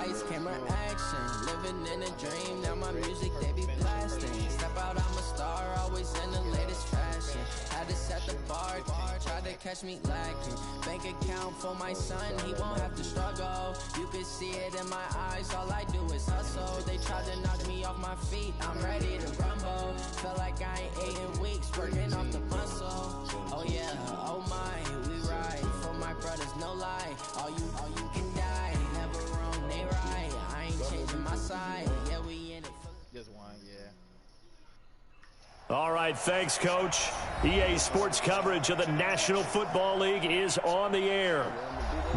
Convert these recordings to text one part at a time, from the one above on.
lights, camera action. Living in a dream, now my music they be blasting. Step out, I'm a star, always in the latest fashion. Had to set the bar, tried to catch me lacking. Bank account for my son, he won't have to struggle. You can see it in my eyes, all I do is hustle. They tried to knock me off my feet, I'm ready to rumble. Felt like I ain't ate in weeks, working off the muscle. Oh yeah, oh my, we ride for my brothers, no lie. All you can die, never wrong, they right. I ain't changing my side, yeah, we in it for just one, yeah. All right, thanks, Coach. EA Sports coverage of the National Football League is on the air.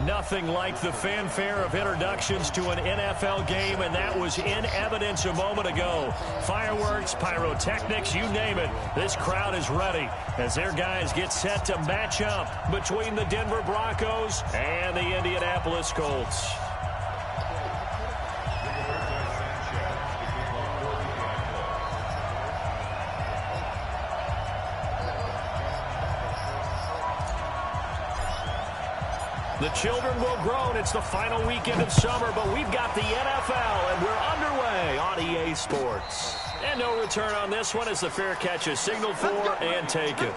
Nothing like the fanfare of introductions to an NFL game, and that was in evidence a moment ago. Fireworks, pyrotechnics, you name it. This crowd is ready as their guys get set to match up between the Denver Broncos and the Indianapolis Colts. The children will groan. It's the final weekend of summer, but we've got the NFL, and we're underway on EA Sports. And no return on this one as the fair catch is signaled for and taken.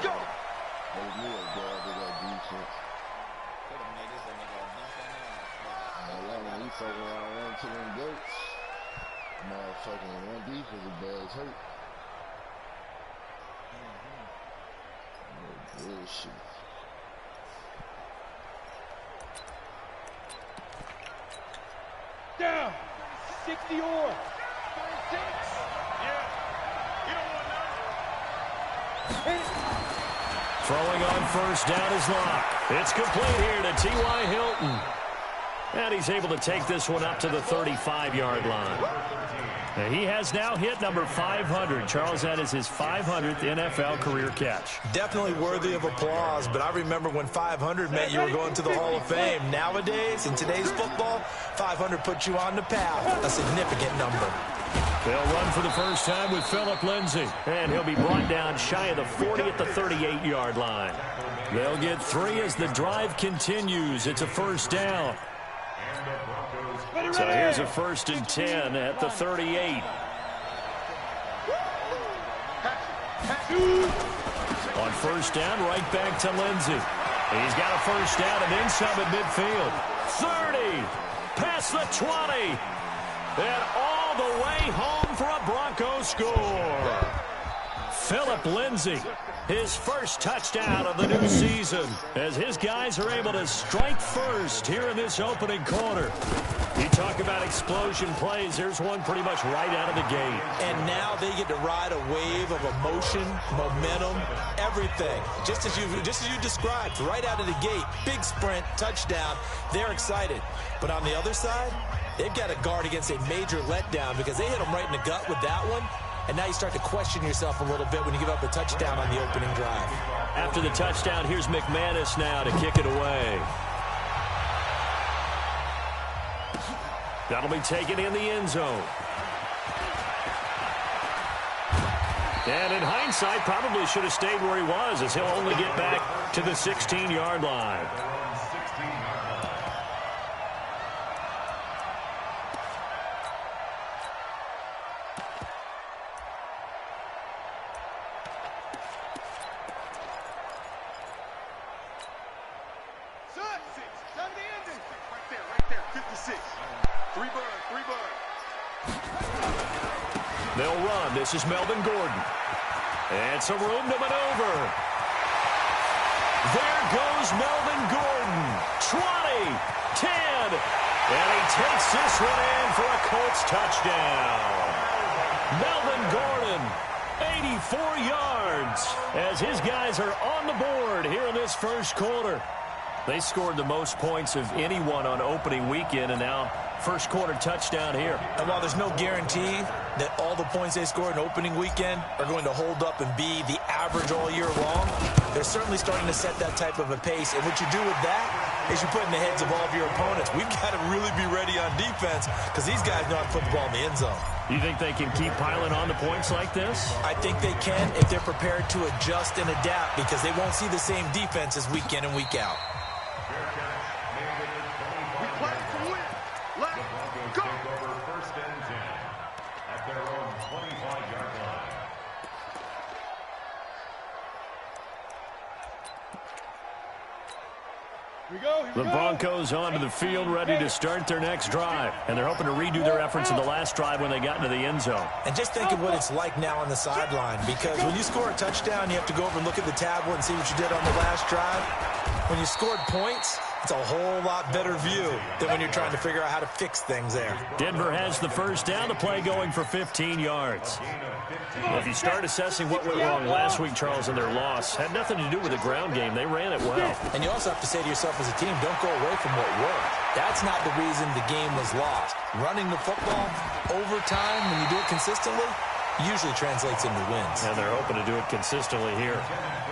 Down, 60 or 36. Yeah, you don't want none. Throwing on first down is Locke. It's complete here to T.Y. Hilton. And he's able to take this one up to the 35-yard line. And he has now hit number 500. Charles, that is his 500th NFL career catch. Definitely worthy of applause, but I remember when 500 meant you were going to the Hall of Fame. Nowadays, in today's football, 500 puts you on the path, a significant number. They'll run for the first time with Phillip Lindsay, and he'll be brought down shy of the 40 at the 38-yard line. They'll get 3 as the drive continues. It's a first down. So here's a 1st and 10 at the 38. On first down, right back to Lindsay. He's got a first down and then some at midfield. 30, past the 20, and all the way home for a Broncos score. Phillip Lindsay, his first touchdown of the new season, as his guys are able to strike first here in this opening quarter. You talk about explosion plays. There's one pretty much right out of the gate. And now they get to ride a wave of emotion, momentum, everything. Just as you described, right out of the gate, big sprint, touchdown. They're excited. But on the other side, they've got to guard against a major letdown because they hit them right in the gut with that one. And now you start to question yourself a little bit when you give up a touchdown on the opening drive. After the touchdown, here's McManus now to kick it away. That'll be taken in the end zone. And in hindsight, probably should have stayed where he was, as he'll only get back to the 16-yard line. They'll run. This is Melvin Gordon. And some room to maneuver. There goes Melvin Gordon. 20, 10. And he takes this one in for a Colts touchdown. Melvin Gordon, 84 yards, as his guys are on the board here in this first quarter. They scored the most points of anyone on opening weekend, and now first quarter touchdown here. And while there's no guarantee that all the points they scored in opening weekend are going to hold up and be the average all year long, they're certainly starting to set that type of a pace. And what you do with that is you put in the heads of all of your opponents. We've got to really be ready on defense because these guys know how to put the ball in the end zone. You think they can keep piling on the points like this? I think they can if they're prepared to adjust and adapt because they won't see the same defenses week in and week out. We play to win. Let's go. The Broncos onto the field ready to start their next drive. And they're hoping to redo their efforts in the last drive when they got into the end zone. And just think of what it's like now on the sideline, because when you score a touchdown, you have to go over and look at the tablet and see what you did on the last drive. When you scored points, it's a whole lot better view than when you're trying to figure out how to fix things there. Denver has the first down, the play going for 15 yards. Well, if you start assessing what went wrong last week, Charles, in their loss, had nothing to do with the ground game. They ran it well. And you also have to say to yourself as a team, don't go away from what worked. That's not the reason the game was lost. Running the football over time, when you do it consistently, usually translates into wins. And they're hoping to do it consistently here.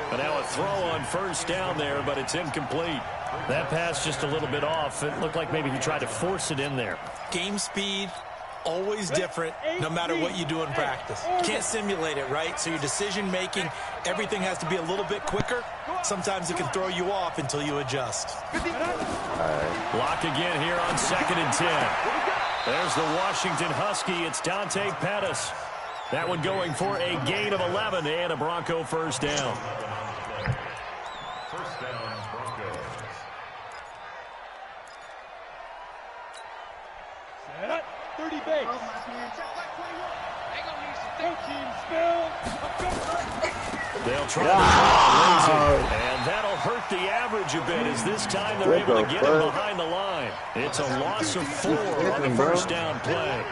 But now a throw on first down there, but it's incomplete. That pass just a little bit off. It looked like maybe he tried to force it in there. Game speed, always different, no matter what you do in practice. You can't simulate it, right? So your decision-making, everything has to be a little bit quicker. Sometimes it can throw you off until you adjust. Lock again here on 2nd and 10. There's the Washington Husky. It's Dante Pettis. That one going for a gain of 11 and a Bronco first down. First down, Broncos. Set. 30 base. 13 spell. They'll try to Lindsay, and that'll hurt the average a bit as this time they're able to get him behind the line. It's a loss of 4 on the first down play.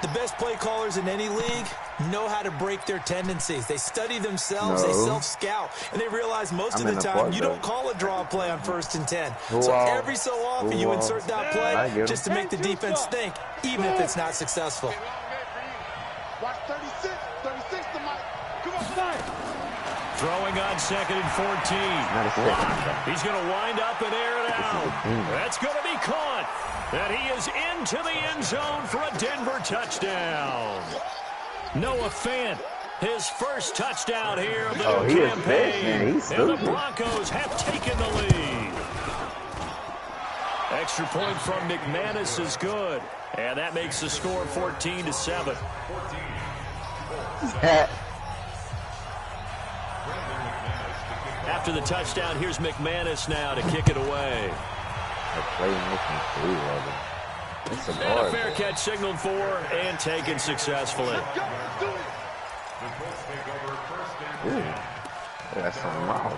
The best play callers in any league know how to break their tendencies. They study themselves, they self-scout, and they realize most of the time you don't call a draw play on 1st and 10. So every so often you insert that play just to make the defense think, even if it's not successful. Watch 36. 36 to Mike. Come on, Throwing on 2nd and 14. He's going to wind up and air it out. That's going to be caught. And he is into the end zone for a Denver touchdown. Noah Fant, his first touchdown here of the new campaign. And the Broncos have taken the lead. Extra point from McManus is good. And that makes the score 14-7. After the touchdown, here's McManus now to kick it away. And a fair catch signaled for and taken successfully. Ooh, that's some mouth.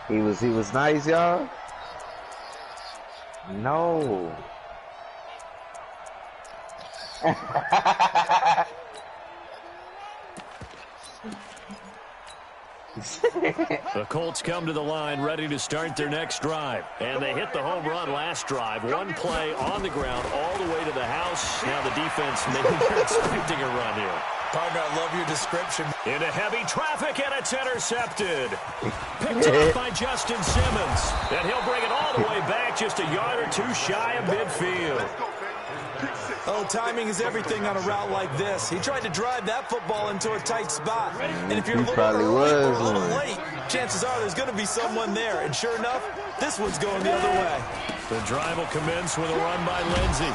He was nice, y'all. No. The Colts come to the line ready to start their next drive. And they hit the home run last drive. One play on the ground all the way to the house. Now the defense, maybe they're expecting a run here. Partner, I love your description. Into heavy traffic, and it's intercepted. Picked up by Justin Simmons. And he'll bring it all the way back just a yard or two shy of midfield. Oh, timing is everything on a route like this. He tried to drive that football into a tight spot. And if you're a little early or a little late, chances are there's going to be someone there. And sure enough, this one's going the other way. The drive will commence with a run by Lindsay.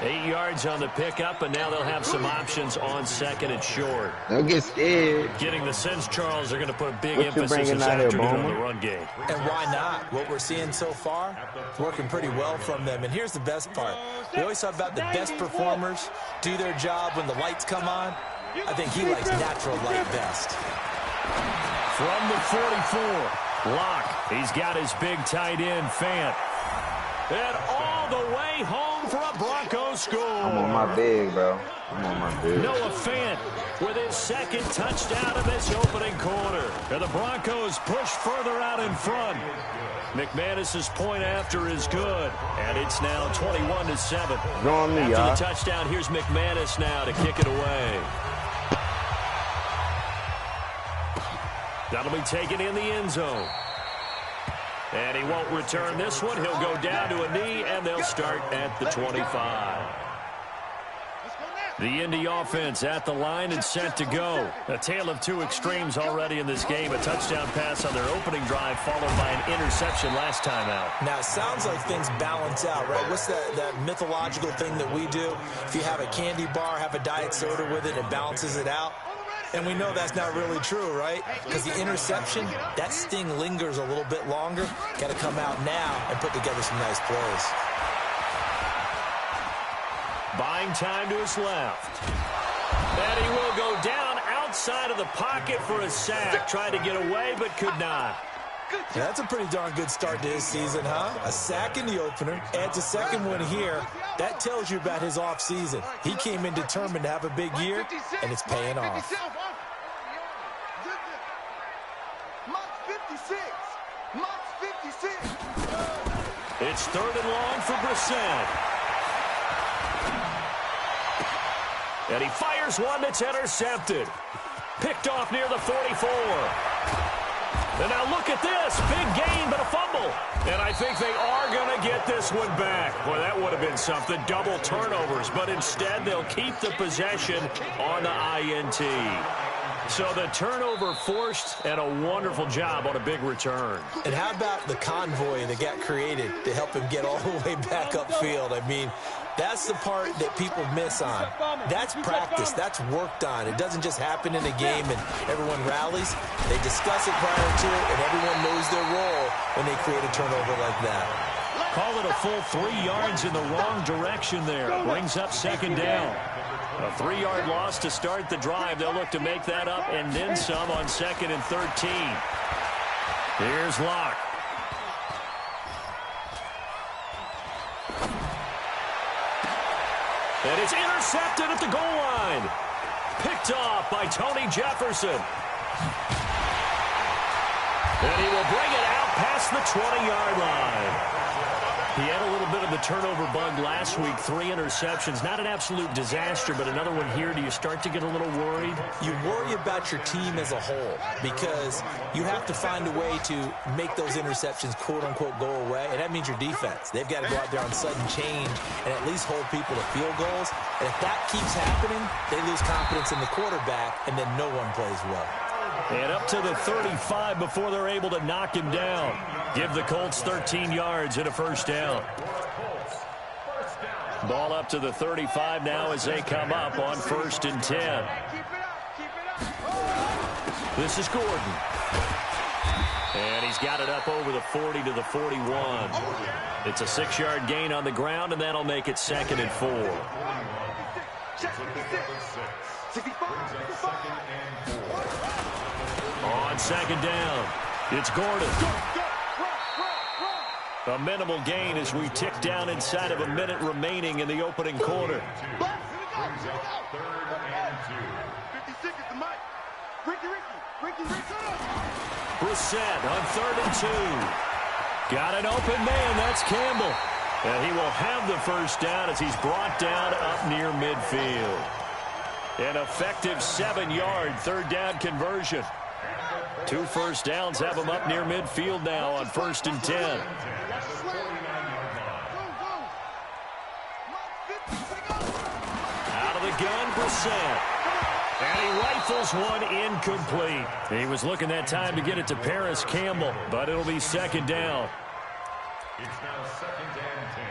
8 yards on the pickup, and now they'll have some options on 2nd and short. Don't get scared. Getting the sense, Charles, they're going to put a big emphasis this afternoon on the run game. And why not? What we're seeing so far, working pretty well from them. And here's the best part. We always talk about the best performers do their job when the lights come on. I think he likes natural light best. From the 44, Locke. He's got his big tight end, Fant. And all the way home for a Broncos score. I'm on my big, bro. I'm on my big. Noah Fant with his second touchdown of this opening quarter. And the Broncos push further out in front. McManus's point after is good. And it's now 21-7. Go on me, after y'all. the touchdown, here's McManus now to kick it away. That'll be taken in the end zone. And he won't return this one. He'll go down to a knee, and they'll start at the 25. The Indy offense at the line and set to go. A tale of two extremes already in this game. A touchdown pass on their opening drive, followed by an interception last time out. Now, it sounds like things balance out, right? What's that mythological thing that we do? If you have a candy bar, have a diet soda with it, it balances it out. And we know that's not really true, right? Because the interception, that sting lingers a little bit longer. Got to come out now and put together some nice plays. Buying time to his left. And he will go down outside of the pocket for a sack. Tried to get away, but could not. Yeah, that's a pretty darn good start to his season, huh? A sack in the opener, adds a second one here. That tells you about his offseason. He came in determined to have a big year, and it's paying off. It's 3rd and long for Brissett. And he fires one that's intercepted. Picked off near the 44. And now look at this. Big gain, but a fumble. And I think they are going to get this one back. Boy, that would have been something. Double turnovers. But instead, they'll keep the possession on the INT. So the turnover forced, and a wonderful job on a big return. And how about the convoy that got created to help him get all the way back upfield? I mean, that's the part that people miss on. That's practice. That's worked on. It doesn't just happen in a game and everyone rallies. They discuss it prior to it, and everyone knows their role when they create a turnover like that. Call it a full 3 yards in the wrong direction there. Brings up 2nd down. A 3-yard loss to start the drive. They'll look to make that up and then some on 2nd and 13. Here's Locke. And it's intercepted at the goal line. Picked off by Tony Jefferson. And he will bring it out past the 20-yard line. He had a little bit of the turnover bug last week, 3 interceptions. Not an absolute disaster, but another one here. Do you start to get a little worried? You worry about your team as a whole because you have to find a way to make those interceptions, quote-unquote, go away, and that means your defense. They've got to go out there on sudden change and at least hold people to field goals. And if that keeps happening, they lose confidence in the quarterback, and then no one plays well. And up to the 35 before they're able to knock him down. Give the Colts 13 yards and a 1st down. Ball up to the 35 now as they come up on 1st and 10. This is Gordon. And he's got it up over the 40 to the 41. It's a 6-yard gain on the ground, and that'll make it 2nd and 4. On 2nd down, it's Gordon. A minimal gain as we tick down inside of a minute remaining in the opening quarter. Brissett on 3rd and 2. Got an open man, that's Campbell. And he will have the 1st down as he's brought down up near midfield. An effective 7-yard 3rd down conversion. 2 1st downs have him up near midfield now on 1st and 10. Out of the gun, Brissett. And he rifles one incomplete. He was looking that time to get it to Paris Campbell, but it'll be 2nd down. It's now 2nd and 10.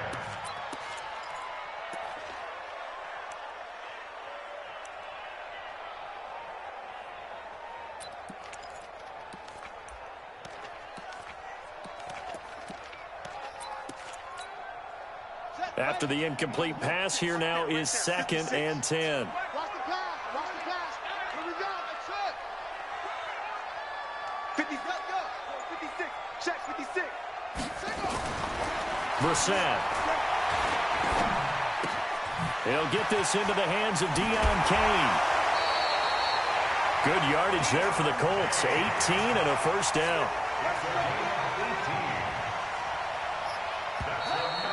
After the incomplete pass, here now is 2nd and 10. Watch the pass. Watch the pass. Here we go. That's it. 50, let's go. 56. Check 56. Brissett. He'll get this into the hands of Deion Kane. Good yardage there for the Colts. 18 and a 1st down.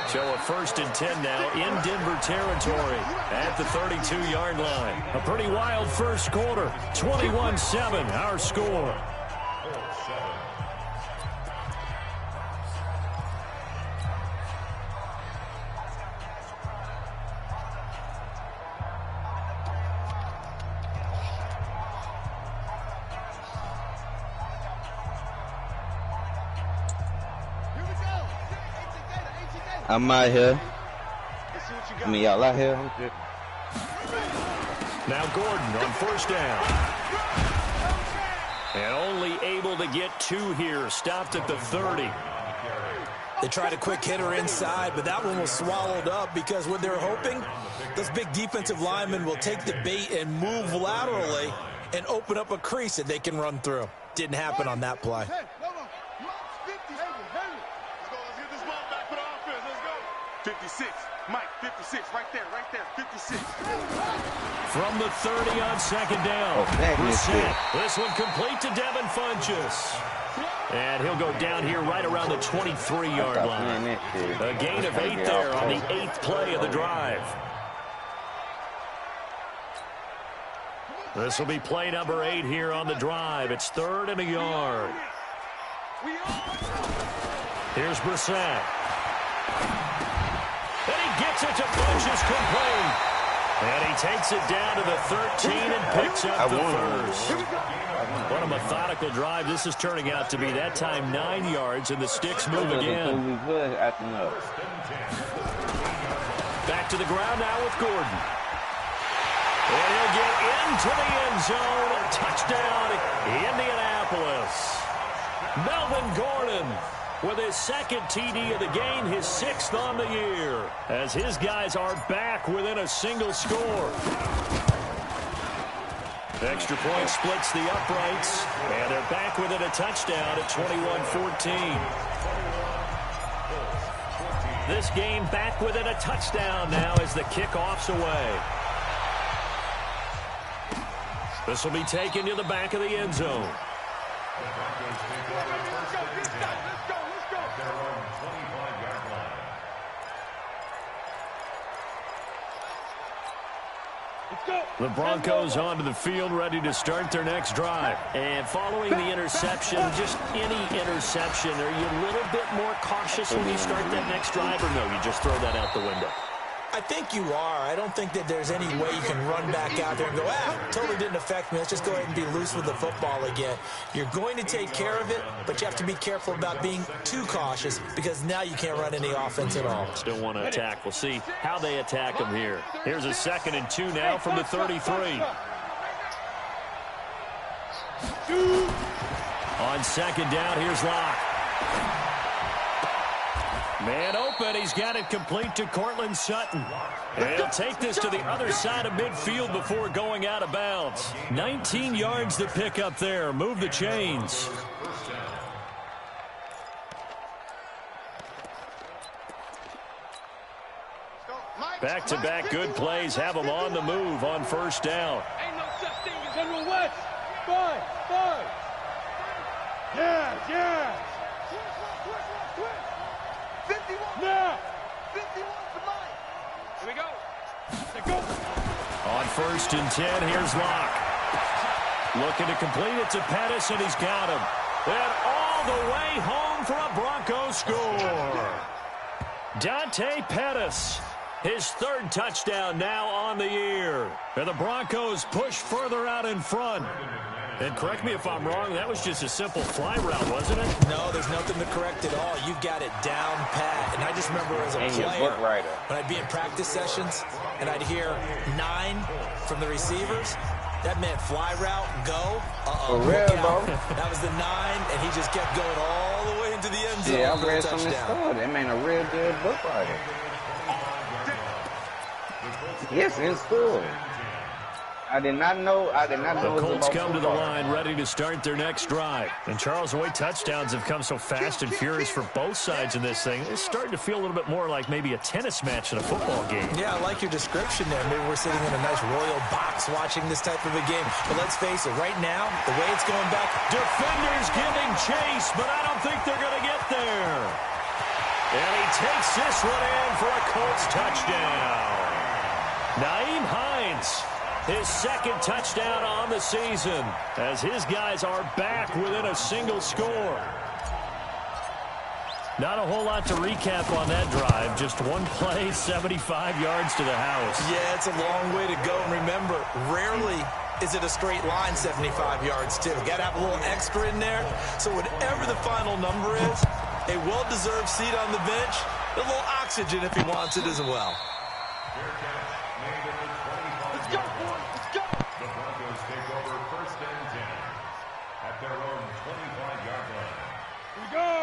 So a 1st and 10 now in Denver territory at the 32-yard line. A pretty wild first quarter. 21-7, our score. I'm out here. I mean, y'all out here. I'm good. Now Gordon on first down. And only able to get 2 here. Stopped at the 30. They tried a quick hitter inside, but that one was swallowed up because what they're hoping, those big defensive linemen will take the bait and move laterally and open up a crease that they can run through. Didn't happen on that play. Let's get this ball back for the offense. Let's go. 56. Mike, 56. Right there, 56. From the 30 on second down. Brissett. This one complete to Devin Funchess. And he'll go down here right around the 23-yard line. A gain of 8 there on the 8th play of the drive. This will be play number 8 here on the drive. It's 3rd and a yard. Here's Brissett. And he gets it to Funchess complete. And he takes it down to the 13 and picks up the first. What a methodical drive this is turning out to be. That time 9 yards, and the sticks move again. Back to the ground now with Gordon. And he'll get into the end zone. Touchdown, Indianapolis. Melvin Gordon with his 2nd TD of the game, his 6th on the year, as his guys are back within a single score. Extra point splits the uprights, and they're back within a touchdown at 21-14. This game back within a touchdown now as the kickoff's away. This will be taken to the back of the end zone. The Broncos onto the field, ready to start their next drive. And following the interception, just any interception, are you a little bit more cautious when you start that next drive, or no, you just throw that out the window? I think you are. I don't think that there's any way you can run back out there and go, totally didn't affect me. Let's just go ahead and be loose with the football again. You're going to take care of it, but you have to be careful about being too cautious because now you can't run any offense at all. Still want to attack. We'll see how they attack them here. Here's a 2nd and 2 now from the 33. On second down, here's Locke. Man open, he's got it complete to Cortland Sutton. And he'll take this to the other side of midfield before going out of bounds. 19 yards to pick up there. Move the chains. Back-to-back good plays have them on the move on first down. Ain't no such thing as General West. 5. Yeah. 51. Now. 51 for Mike. Here we go. Let's go. On 1st and 10, here's Locke. Looking to complete it to Pettis, and he's got him. And all the way home for a Bronco score. Dante Pettis, his 3rd touchdown now on the year. And the Broncos push further out in front. And correct me if I'm wrong, that was just a simple fly route, wasn't it? No, there's nothing to correct at all. You've got it down pat. And I just remember as a player, when I'd be in practice sessions and I'd hear 9 from the receivers, that meant fly route, go. For real, bro. That was the 9, and he just kept going all the way into the end zone. Yeah, I for a read some of this touchdown. stuff. That man a real good book writer. Yes, in school. I did not know. The Colts come to the line ready to start their next drive. And Charles, the way touchdowns have come so fast and furious for both sides in this thing, it's starting to feel a little bit more like maybe a tennis match in a football game. Yeah, I like your description there. Maybe we're sitting in a nice royal box watching this type of a game. But let's face it, right now, the way it's going back, defenders giving chase, but I don't think they're going to get there. And he takes this one in for a Colts touchdown. Nyheim Hines, his 2nd touchdown on the season, as his guys are back within a single score. Not a whole lot to recap on that drive. Just one play, 75 yards to the house. yeah, it's a long way to go. And remember, rarely is it a straight line 75 yards, too. Got to have a little extra in there. So whatever the final number is, a well-deserved seat on the bench, a little oxygen if he wants it as well. Let's go, boys. Let's go.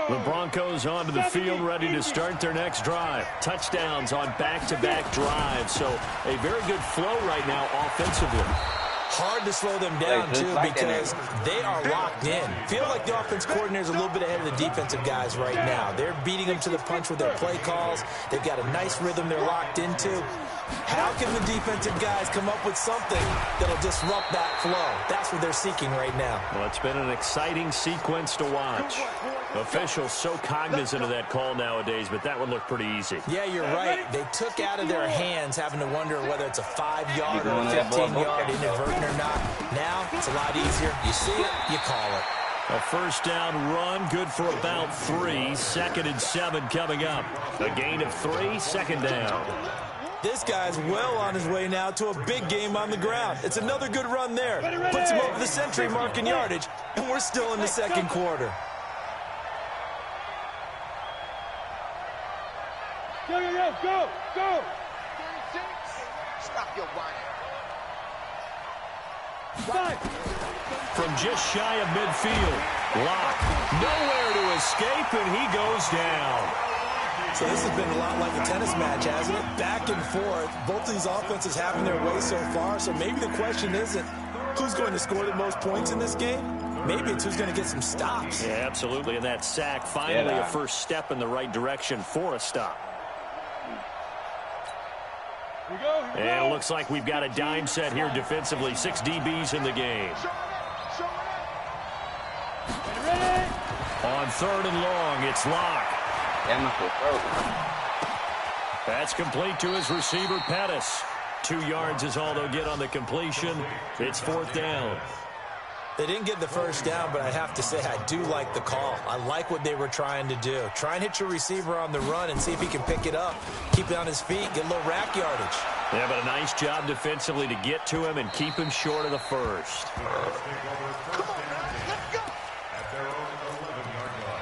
The Broncos onto the field, ready to start their next drive. Touchdowns on back-to-back drives, so a very good flow right now offensively. Hard to slow them down, too, because they are locked in. Feel like the offense coordinator is a little bit ahead of the defensive guys right now. They're beating them to the punch with their play calls. They've got a nice rhythm they're locked into. How can the defensive guys come up with something that'll disrupt that flow? That's what they're seeking right now. Well, it's been an exciting sequence to watch. Officials so cognizant of that call nowadays, but that one looked pretty easy. Yeah, you're right. They took out of their hands having to wonder whether it's a 5-yard or a 15-yard inadvertent or not. Now, it's a lot easier. You see it, you call it. A first down run, good for about 3. 2nd and 7 coming up. A gain of 3, 2nd down. This guy's well on his way now to a big game on the ground. It's another good run there. Puts him over the century mark in yardage, and we're still in the second quarter. Go, go, go, go, go! Stop your whining. From just shy of midfield, Locke nowhere to escape, and he goes down. So this has been a lot like a tennis match, hasn't it? Back and forth. Both of these offenses having their way so far, so maybe the question isn't who's going to score the most points in this game. Maybe it's who's going to get some stops. Yeah, absolutely, and that sack finally a first step in the right direction for a stop. Here we go, here we go. And it looks like we've got a dime set here defensively. 6 DBs in the game. Ready? On 3rd and long, it's Locke. That's complete to his receiver, Pettis. 2 yards is all they'll get on the completion. It's 4th down. They didn't get the first down, but I have to say I do like the call. I like what they were trying to do. Try and hit your receiver on the run and see if he can pick it up. Keep it on his feet, get a little rack yardage. Yeah, but a nice job defensively to get to him and keep him short of the first. Come on, man. Let's go. At their own 11-yard line.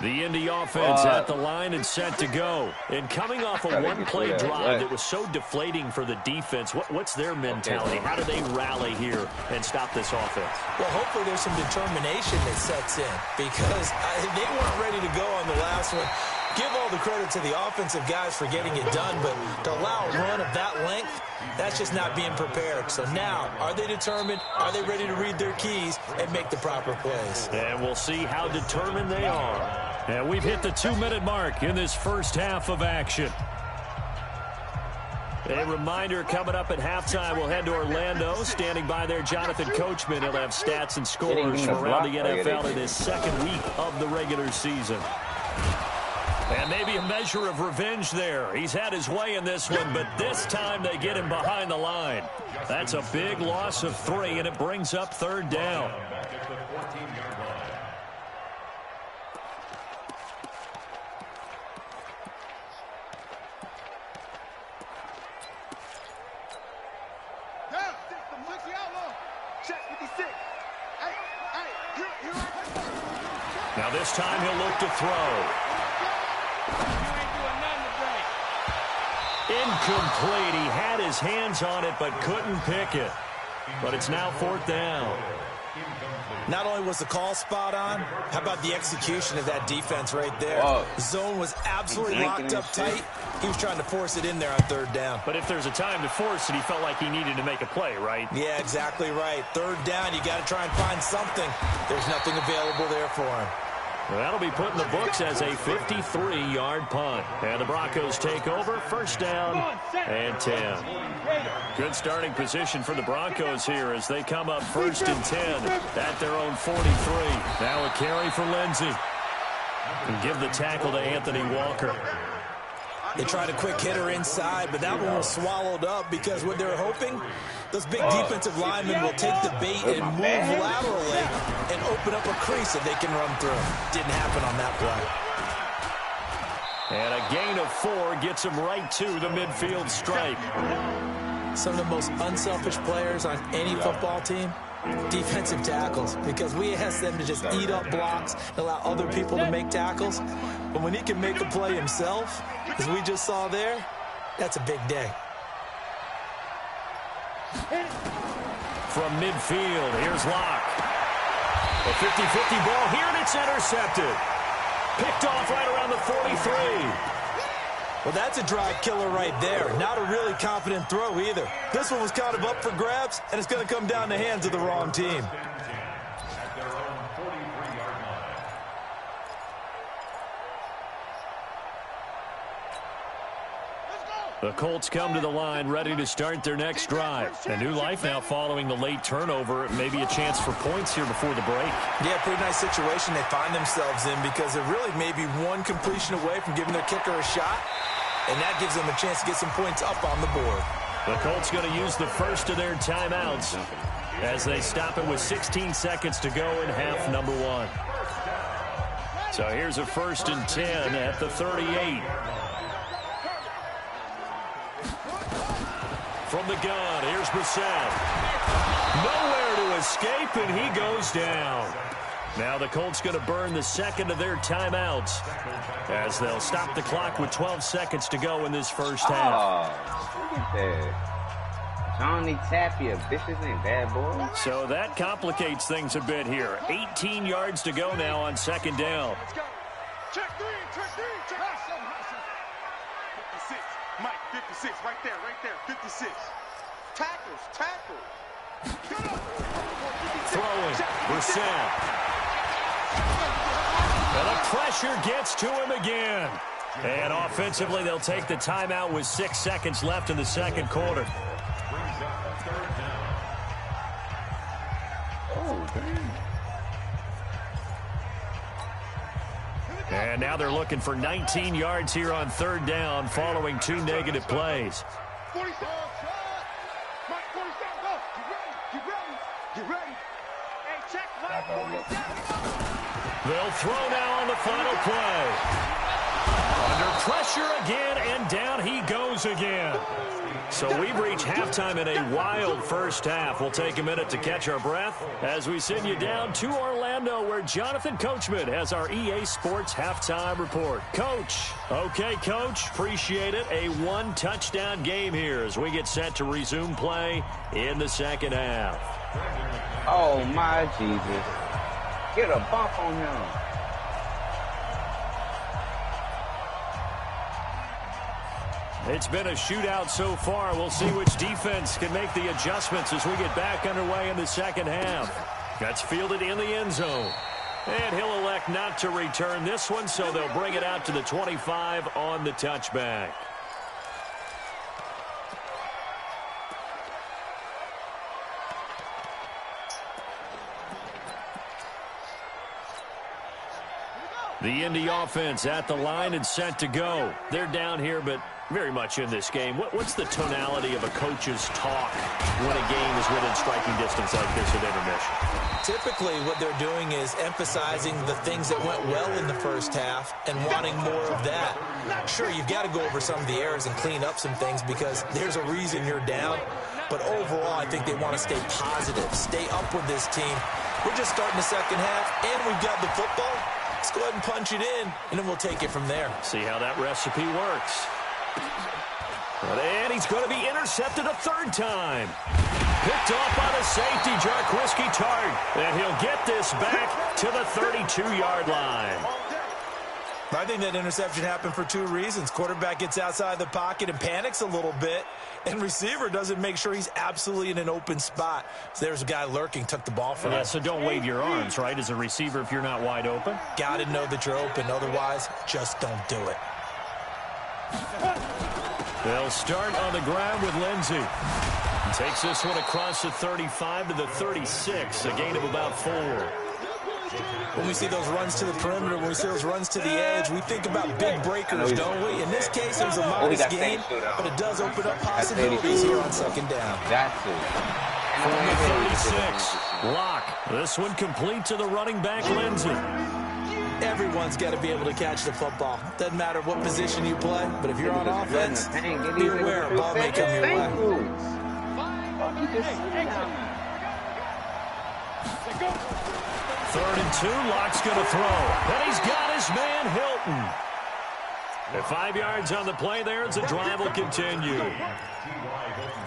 The Indy offense at the line and set to go. And coming off a one-play drive that was so deflating for the defense, what's their mentality? How do they rally here and stop this offense? Well, hopefully there's some determination that sets in because they weren't ready to go on the last one. Give all the credit to the offensive guys for getting it done, but to allow a run of that length, that's just not being prepared. So now, are they determined? Are they ready to read their keys and make the proper plays? And we'll see how determined they are. And we've hit the 2-minute mark in this first half of action. A reminder coming up at halftime, we'll head to Orlando. Standing by there, Jonathan Coachman. He'll have stats and scores from around the NFL in his second week of the regular season. And maybe a measure of revenge there. He's had his way in this one, but this time they get him behind the line. That's a big loss of 3, and it brings up 3rd down. Now this time he'll look to throw. Incomplete. He had his hands on it but couldn't pick it. But it's now 4th down. Not only was the call spot on, how about the execution of that defense right there? Zone was absolutely locked up tight. He was trying to force it in there on 3rd down. But if there's a time to force it, he felt like he needed to make a play, right? Yeah, exactly right. 3rd down, you got to try and find something. There's nothing available there for him. Well, that'll be put in the books as a 53-yard punt. And the Broncos take over, 1st down and 10. Good starting position for the Broncos here as they come up 1st and 10 at their own 43. Now a carry for Lindsey. And give the tackle to Anthony Walker. They tried a quick hitter inside, but that one was swallowed up because what they're hoping, those big defensive linemen will take the bait and move laterally and open up a crease that they can run through. Didn't happen on that play. And a gain of 4 gets him right to the midfield stripe. Some of the most unselfish players on any football team, defensive tackles, because we ask them to just eat up blocks and allow other people to make tackles. But when he can make a play himself, as we just saw there, that's a big day. from midfield. Here's Locke. A 50-50 ball here, and it's intercepted. Picked off right around the 43. Well, that's a drive killer right there. Not a really confident throw either. This one was kind of up for grabs, and it's going to come down the hands of the wrong team. At their own 43-yard line. The Colts come to the line ready to start their next drive. A new life now following the late turnover. Maybe a chance for points here before the break. Yeah, pretty nice situation they find themselves in because they're really maybe one completion away from giving their kicker a shot, and that gives them a chance to get some points up on the board. The Colts going to use the first of their timeouts as they stop it with 16 seconds to go in half number one. So here's a 1st and 10 at the 38. From the gun, here's Brissett. Nowhere to escape, and he goes down. Now the Colts going to burn the second of their timeouts as they'll stop the clock with 12 seconds to go in this first half. Oh, look at that. Johnny Tapia, bitches ain't bad boy. So that complicates things a bit here. 18 yards to go now on second down. Let's go. Check three, check three, check. 56, Mike, 56, right there, 56. Tackles. Throwing, Brissett. And the pressure gets to him again. And offensively, they'll take the timeout with 6 seconds left in the second quarter. Brings up a 3rd down. Oh, damn. And now they're looking for 19 yards here on 3rd down following 2 negative plays. 47. Mike, 47, go. Get ready. Hey, check, Mike, 47. They'll throw now on the final play. Under pressure again, and down he goes again. So we've reached halftime in a wild first half. We'll take a minute to catch our breath as we send you down to Orlando, where Jonathan Coachman has our EA Sports halftime report. Coach. Okay, Coach. Appreciate it. A 1-touchdown game here as we get set to resume play in the second half. Oh, my Jesus. Get a bump on him. It's been a shootout so far. We'll see which defense can make the adjustments as we get back underway in the second half. That's fielded in the end zone. And he'll elect not to return this one, so they'll bring it out to the 25 on the touchback. The Indy offense at the line and set to go. They're down here, but very much in this game. What's the tonality of a coach's talk when a game is within striking distance like this at intermission? Typically, what they're doing is emphasizing the things that went well in the first half and wanting more of that. Sure, you've got to go over some of the errors and clean up some things because there's a reason you're down. But overall, I think they want to stay positive, stay up with this team. We're just starting the second half, and we've got the football. Let's go ahead and punch it in, and then we'll take it from there. See how that recipe works. And he's going to be intercepted a 3rd time. Picked off by the safety, Jarquiski Tart. And he'll get this back to the 32-yard line. I think that interception happened for 2 reasons. Quarterback gets outside the pocket and panics a little bit, and receiver doesn't make sure he's absolutely in an open spot. So there's a guy lurking, took the ball from him. Yeah, so don't wave your arms, right, as a receiver if you're not wide open. Got to know that you're open. Otherwise, just don't do it. They'll start on the ground with Lindsey. Takes this one across the 35 to the 36, a gain of about 4. When we see those runs to the perimeter, when we see those runs to the edge, we think about big breakers, don't we? In this case, it was a modest gain, but it does open up possibilities here on second down. Got to. From the 36, Locke. This one complete to the running back, Lindsey. Everyone's got to be able to catch the football. Doesn't matter what position you play, but if you're on offense, be aware a ball may come your way. 3rd and 2, Locke's going to throw. And he's got his man, Hilton. At 5 yards on the play there, as the drive will continue.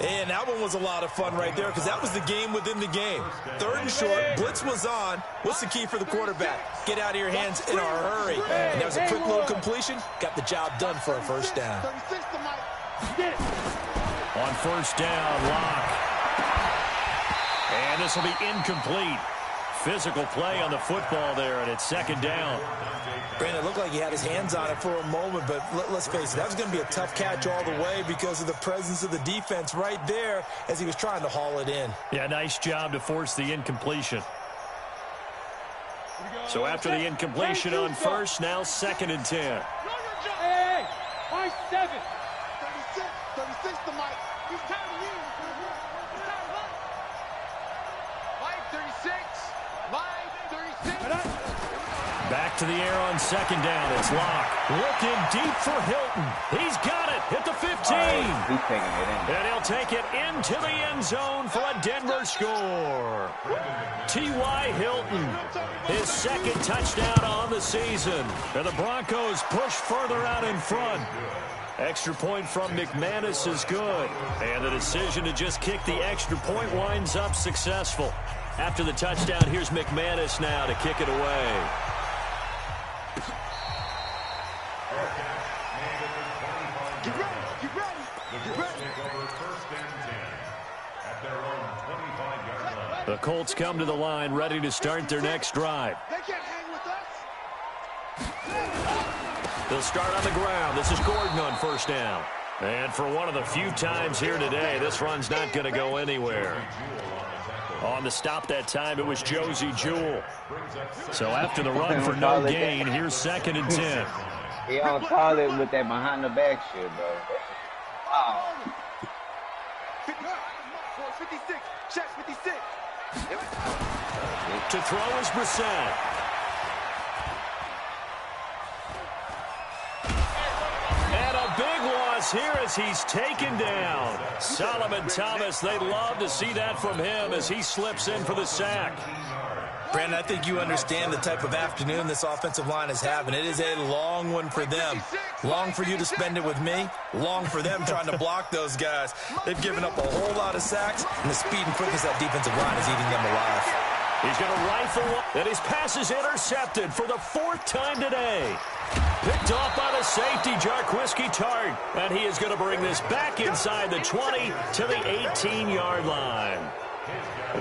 And that one was a lot of fun right there because that was the game within the game. 3rd and short, blitz was on. What's the key for the quarterback? Get out of your hands in a hurry. And that was a quick little completion. Got the job done for a first down. On first down, Locke. And this will be incomplete. Physical play on the football there, and it's 2nd down. Brandon, it looked like he had his hands on it for a moment, but let's face it, that was going to be a tough catch all the way because of the presence of the defense right there as he was trying to haul it in. Yeah, nice job to force the incompletion. So after the incompletion on first, now 2nd and 10. Hey, my 7. 36 to Mike. He's tired of you. He's tired of us. Mike, 36. Mike, 36. Back to the air on 2nd down. It's Locke. Looking deep for Hilton. He's got it at the 15. He's taking it in. And he'll take it into the end zone for a Denver score. T.Y. Hilton, his 2nd touchdown on the season. And the Broncos push further out in front. Extra point from McManus is good. And the decision to just kick the extra point winds up successful. After the touchdown, here's McManus now to kick it away. The Colts come to the line, ready to start their next drive. They can't hang with us. They'll start on the ground. This is Gordon on first down. And for one of the few times here today, this run's not going to go anywhere. On the stop that time, it was Josie Jewell. So after the run for no gain, here's 2nd and 10. He don't call it with that behind the back shit, bro. Wow. 56. Check 56. To throw is Brissett. And a big loss here as he's taken down. Solomon Thomas, they'd love to see that from him as he slips in for the sack. Brandon, I think you understand the type of afternoon this offensive line is having. It is a long one for them. Long for you to spend it with me. Long for them trying to block those guys. They've given up a whole lot of sacks, and the speed and quickness of that defensive line is eating them alive. He's going to rifle, and his pass is intercepted for the 4th time today. Picked off by the safety, Jarquiski Tart, and he is going to bring this back inside the 20 to the 18-yard line.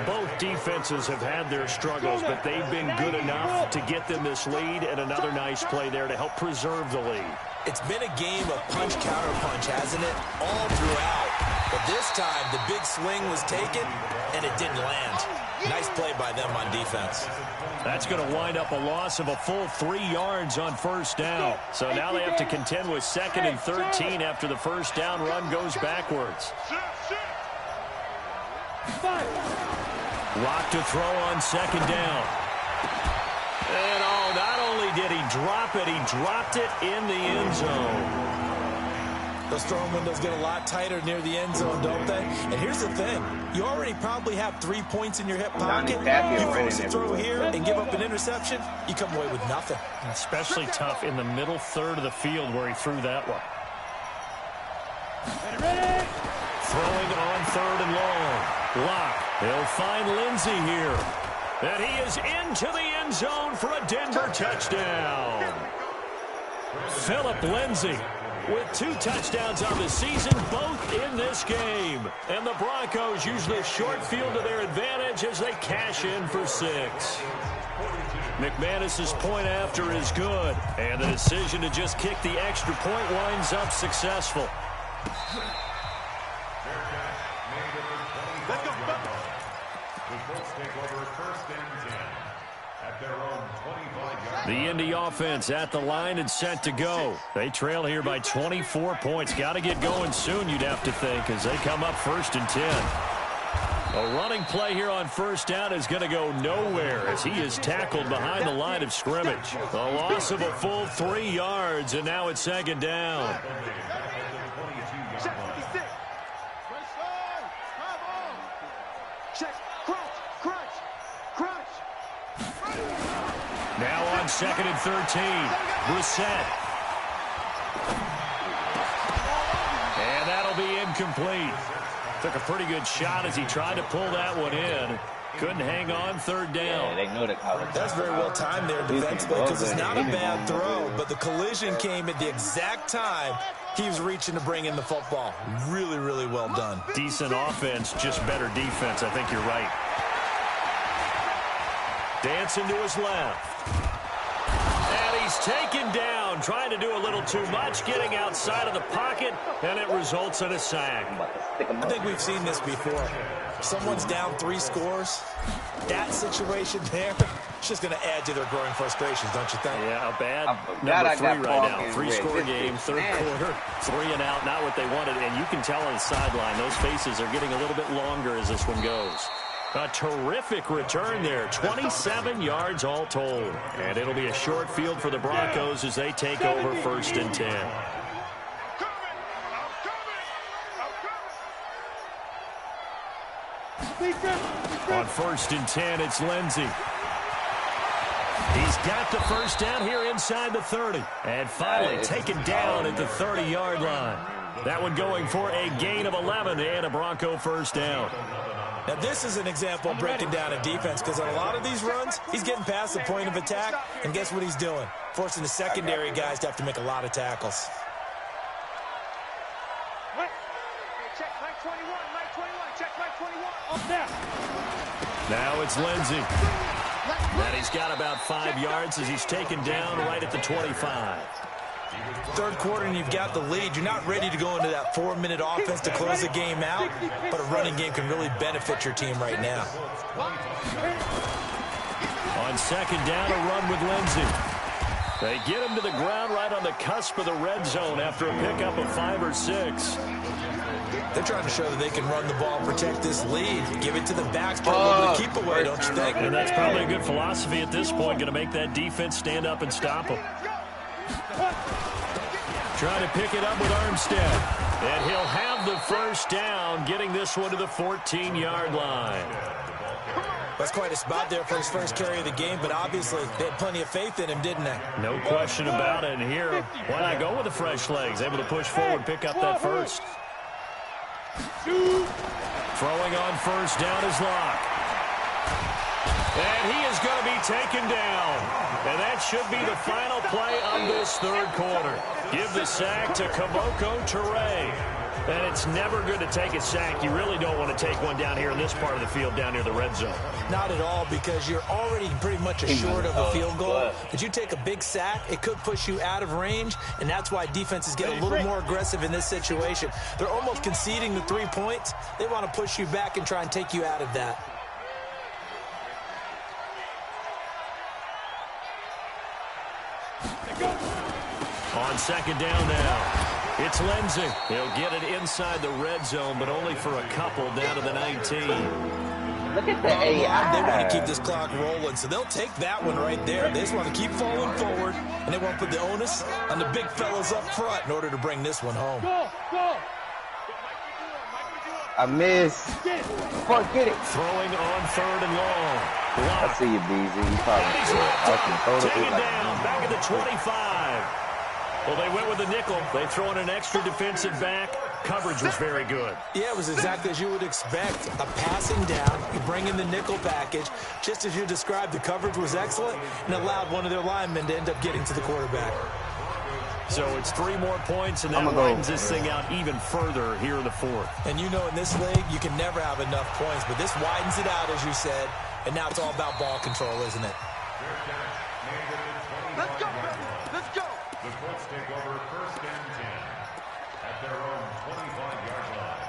Both defenses have had their struggles, but they've been good enough to get them this lead, and another nice play there to help preserve the lead. It's been a game of punch-counter-punch, hasn't it? All throughout. But this time, the big swing was taken, and it didn't land. Nice play by them on defense. That's going to wind up a loss of a full 3 yards on first down. So now they have to contend with 2nd and 13 after the first down run goes backwards. Locke to throw on 2nd down. And not only did he drop it, he dropped it in the end zone. Those throwing windows get a lot tighter near the end zone, don't they? And here's the thing. You already probably have 3 points in your hip pocket. You force a throw here and give up an interception, you come away with nothing. Especially tough in the middle third of the field where he threw that one. Ready? Throwing on 3rd and long. Locke. He'll find Lindsey here. And he is into the end zone for a Denver touchdown. Phillip Lindsey with 2 touchdowns on the season, both in this game. And the Broncos use the short field to their advantage as they cash in for 6. McManus's point after is good. And the decision to just kick the extra point winds up successful. Let's go. The Colts take over 1st and 10 at their own 25-yard The Indy offense at the line and set to go. They trail here by 24 points. Got to get going soon, you'd have to think, as they come up 1st and 10. A running play here on first down is going to go nowhere as he is tackled behind the line of scrimmage. A loss of a full 3 yards, and now it's 2nd down. Check 56. Check. Crunch. Now on 2nd and 13. Brissett. incomplete. Took a pretty good shot as he tried to pull that one in. Couldn't hang on, third down. Yeah, they know the college. That's very well timed there defensively because it's not a bad throw, but the collision came at the exact time he was reaching to bring in the football. Really, really well done. Decent offense, just better defense. I think you're right. Dancing to his left. And he's taken down, trying to do a little too much, getting outside of the pocket, and it results in a sack. I think we've seen this before. Someone's down 3 scores. That situation there, it's just going to add to their growing frustrations, don't you think? Yeah, a bad number 3 right now. 3-score game, third quarter, 3 and out, not what they wanted. And you can tell on the sideline, those faces are getting a little bit longer as this one goes. A terrific return there, 27 yards all told. And it'll be a short field for the Broncos as they take over 1st and 10. On 1st and 10, it's Lindsey. He's got the first down here inside the 30. And finally taken down at the 30-yard line. That one going for a gain of 11 and a Bronco first down. Now, this is an example of breaking down a defense because on a lot of these runs, he's getting past the point of attack, and guess what he's doing? Forcing the secondary guys to have to make a lot of tackles. Check Mike 21, Mike 21, check Mike 21. Up there. Now it's Lindsey. And he's got about 5 yards as he's taken down right at the 25. Third quarter and you've got the lead. You're not ready to go into that 4-minute offense to close the game out, but a running game can really benefit your team right now. On second down, a run with Lindsey. They get him to the ground right on the cusp of the red zone after a pickup of 5 or 6. They're trying to show that they can run the ball, protect this lead, give it to the backs, put a little bit of keep away, don't you think? And that's probably a good philosophy at this point, going to make that defense stand up and stop them. Trying to pick it up with Armstead. And he'll have the first down, getting this one to the 14-yard line. That's quite a spot there for his first carry of the game, but obviously they had plenty of faith in him, didn't they? No question about it. And here, why not go with the fresh legs? Able to push forward, pick up that first. Throwing on first down is Locke. And he is going to be taken down. And that should be the final play of this third quarter. Give the sack to Kaboko Toure. And it's never good to take a sack. You really don't want to take one down here in this part of the field, down near the red zone. Not at all, because you're already pretty much assured of a field goal. But you take a big sack, it could push you out of range, and that's why defenses get a little more aggressive in this situation. They're almost conceding the 3 points. They want to push you back and try and take you out of that. On second down now. It's Lindsey. He'll get it inside the red zone, but only for a couple down to the 19. Look at the AI. They want to keep this clock rolling, so they'll take that one right there. They just want to keep falling forward, and they want to put the onus on the big fellas up front in order to bring this one home. I missed. Forget it. Throwing on third and long. I see you, BZ. You probably taken down back at the 25. Well, they went with the nickel. They throw in an extra defensive back. Coverage was very good. Yeah, it was exactly as you would expect. A passing down, you bring in the nickel package. Just as you described, the coverage was excellent and allowed one of their linemen to end up getting to the quarterback. So it's 3 more points, and that widens this thing out even further here in the fourth. And you know in this league, you can never have enough points, but this widens it out, as you said, and now it's all about ball control, isn't it? Let's go, let's go. The Colts take over 1st and 10 at their own 25-yard line.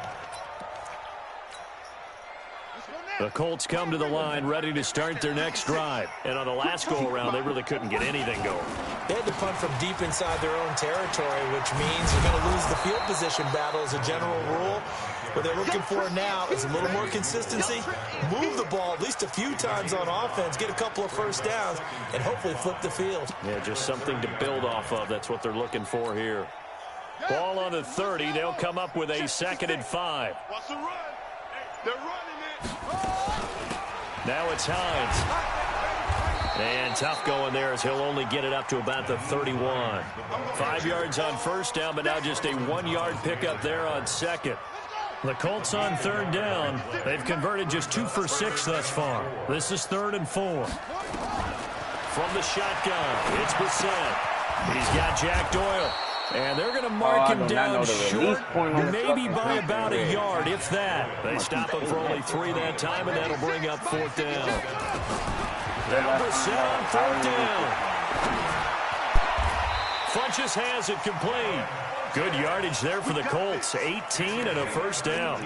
The Colts come to the line ready to start their next drive. And on the last go-around, they really couldn't get anything going. They had to punt from deep inside their own territory, which means you're going to lose the field position battle as a general rule. What they're looking for now is a little more consistency, move the ball at least a few times on offense, get a couple of first downs, and hopefully flip the field. Yeah, just something to build off of. That's what they're looking for here. Ball on the 30. They'll come up with a 2nd and 5. Watch the run. They're running it. Now it's Hines. And tough going there as he'll only get it up to about the 31. 5 yards on first down, but now just a 1-yard pickup there on second. The Colts on third down. They've converted just 2 for 6 thus far. This is 3rd and 4. From the shotgun, it's Brissett. He's got Jack Doyle. And they're going to mark him down short, maybe by about a yard, if that. They stop him for only 3 that time, and that'll bring up 4th down. Now Brissett on 4th down. Funches has it complete. Good yardage there for the Colts. 18 and a first down.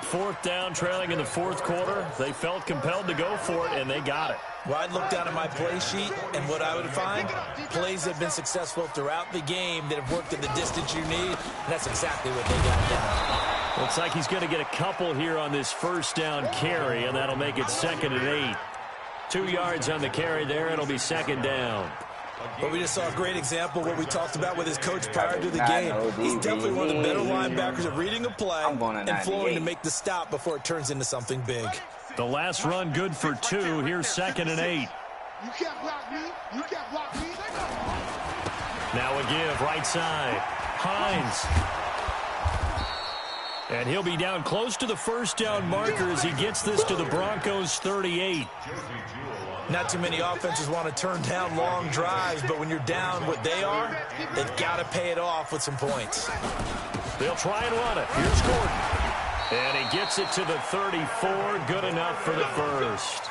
4th down, trailing in the 4th quarter. They felt compelled to go for it, and they got it. Well, I'd look down at my play sheet, and what I would find, plays that have been successful throughout the game that have worked at the distance you need, and that's exactly what they got done. Looks like he's going to get a couple here on this first down carry, and that'll make it 2nd and 8. 2 yards on the carry there. It'll be 2nd down. But we just saw a great example of what we talked about with his coach prior to the game. He's definitely one of the better linebackers at reading a play and flowing to make the stop before it turns into something big. The last run good for 2. Here's 2nd and 8. You can't block me. You can't block me. Now a give, right side. Hines. And he'll be down close to the first down marker as he gets this to the Broncos' 38. Not too many offenses want to turn down long drives, but when you're down what they are, they've got to pay it off with some points. They'll try and run it. Here's Gordon. And he gets it to the 34. Good enough for the first.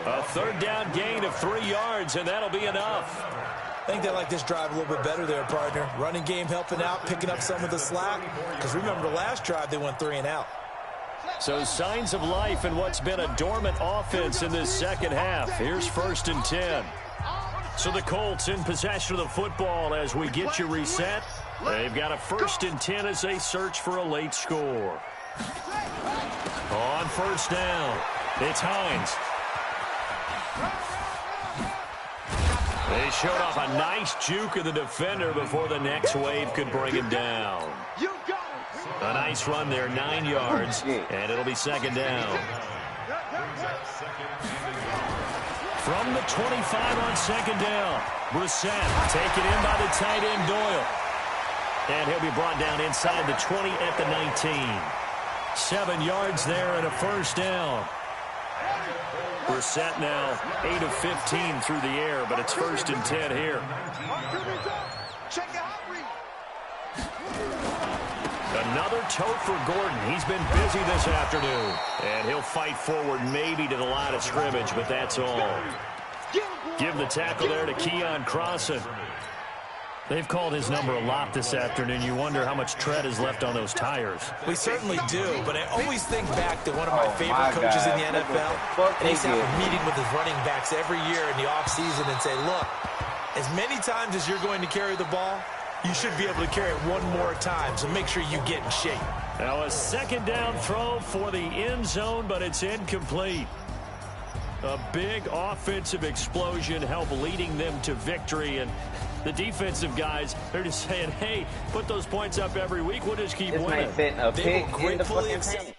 A 3rd down gain of 3 yards, and that'll be enough. I think they like this drive a little bit better there, partner. Running game helping out, picking up some of the slack. Because remember, the last drive, they went 3 and out. So signs of life in what's been a dormant offense in this second half. Here's 1st and 10. So the Colts in possession of the football as we get you reset. They've got a 1st and 10 as they search for a late score. On 1st down, it's Hines. They showed off a nice juke of the defender before the next wave could bring him down. A nice run there, 9 yards, and it'll be 2nd down. From the 25 on 2nd down, Brissett taken in by the tight end Doyle. And he'll be brought down inside the 20 at the 19. 7 yards there and a first down. Brissett now 8 of 15 through the air, but it's 1st and 10 here. Another tote for Gordon. He's been busy this afternoon. And he'll fight forward maybe to the line of scrimmage, but that's all. Give the tackle there to Keon Crossan. They've called his number a lot this afternoon. You wonder how much tread is left on those tires. We certainly do, but I always think back to one of my favorite coaches in the NFL. And he used to have a meeting with his running backs every year in the offseason and say, look, as many times as you're going to carry the ball, you should be able to carry it one more time, so make sure you get in shape. Now a 2nd down throw for the end zone, but it's incomplete. A big offensive explosion helped leading them to victory, and the defensive guys, they're just saying, hey, put those points up every week. We'll just keep winning. This might fit a pig in the fucking paint.